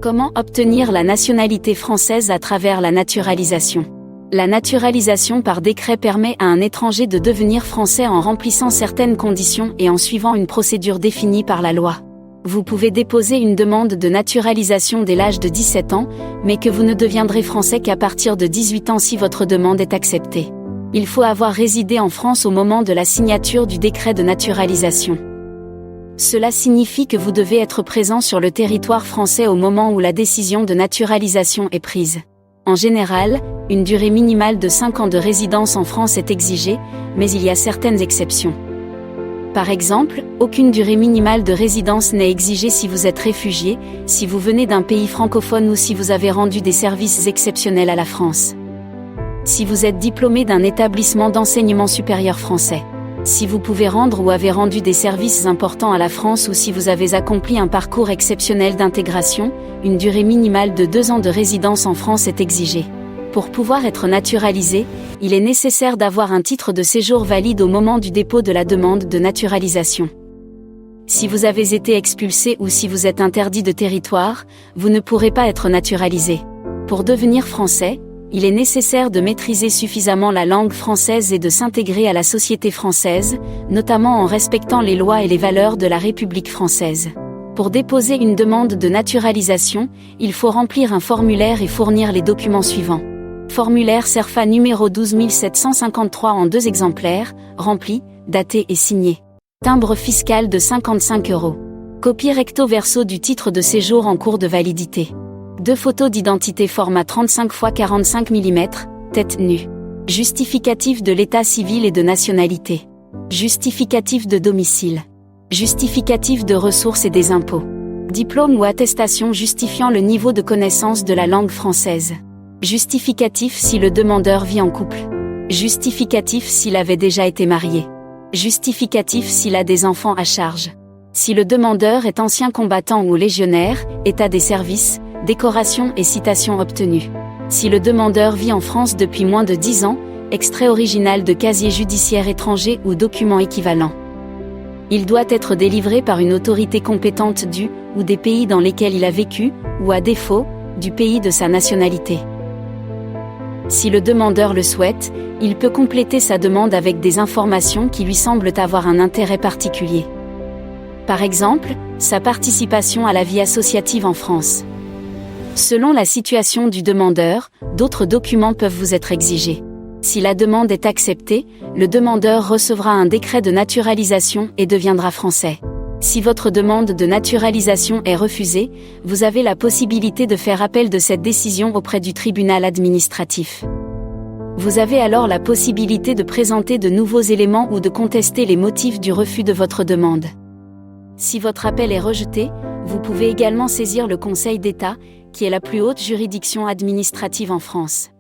Comment obtenir la nationalité française à travers la naturalisation? La naturalisation par décret permet à un étranger de devenir français en remplissant certaines conditions et en suivant une procédure définie par la loi. Vous pouvez déposer une demande de naturalisation dès l'âge de 17 ans, mais que vous ne deviendrez français qu'à partir de 18 ans si votre demande est acceptée. Il faut avoir résidé en France au moment de la signature du décret de naturalisation. Cela signifie que vous devez être présent sur le territoire français au moment où la décision de naturalisation est prise. En général, une durée minimale de 5 ans de résidence en France est exigée, mais il y a certaines exceptions. Par exemple, aucune durée minimale de résidence n'est exigée si vous êtes réfugié, si vous venez d'un pays francophone ou si vous avez rendu des services exceptionnels à la France. Si vous êtes diplômé d'un établissement d'enseignement supérieur français. Si vous pouvez rendre ou avez rendu des services importants à la France ou si vous avez accompli un parcours exceptionnel d'intégration, une durée minimale de 2 ans de résidence en France est exigée. Pour pouvoir être naturalisé, il est nécessaire d'avoir un titre de séjour valide au moment du dépôt de la demande de naturalisation. Si vous avez été expulsé ou si vous êtes interdit de territoire, vous ne pourrez pas être naturalisé. Pour devenir français, il est nécessaire de maîtriser suffisamment la langue française et de s'intégrer à la société française, notamment en respectant les lois et les valeurs de la République française. Pour déposer une demande de naturalisation, il faut remplir un formulaire et fournir les documents suivants. Formulaire CERFA numéro 12753 en 2 exemplaires, rempli, daté et signé. Timbre fiscal de 55 €. Copie recto verso du titre de séjour en cours de validité. 2 photos d'identité format 35 x 45 mm, tête nue. Justificatif de l'état civil et de nationalité. Justificatif de domicile. Justificatif de ressources et des impôts. Diplôme ou attestation justifiant le niveau de connaissance de la langue française. Justificatif si le demandeur vit en couple. Justificatif s'il avait déjà été marié. Justificatif s'il a des enfants à charge. Si le demandeur est ancien combattant ou légionnaire, état des services, décoration et citation obtenue. Si le demandeur vit en France depuis moins de 10 ans, extrait original de casier judiciaire étranger ou document équivalent. Il doit être délivré par une autorité compétente du ou des pays dans lesquels il a vécu, ou à défaut, du pays de sa nationalité. Si le demandeur le souhaite, il peut compléter sa demande avec des informations qui lui semblent avoir un intérêt particulier. Par exemple, sa participation à la vie associative en France. Selon la situation du demandeur, d'autres documents peuvent vous être exigés. Si la demande est acceptée, le demandeur recevra un décret de naturalisation et deviendra français. Si votre demande de naturalisation est refusée, vous avez la possibilité de faire appel de cette décision auprès du tribunal administratif. Vous avez alors la possibilité de présenter de nouveaux éléments ou de contester les motifs du refus de votre demande. Si votre appel est rejeté, vous pouvez également saisir le Conseil d'État, qui est la plus haute juridiction administrative en France.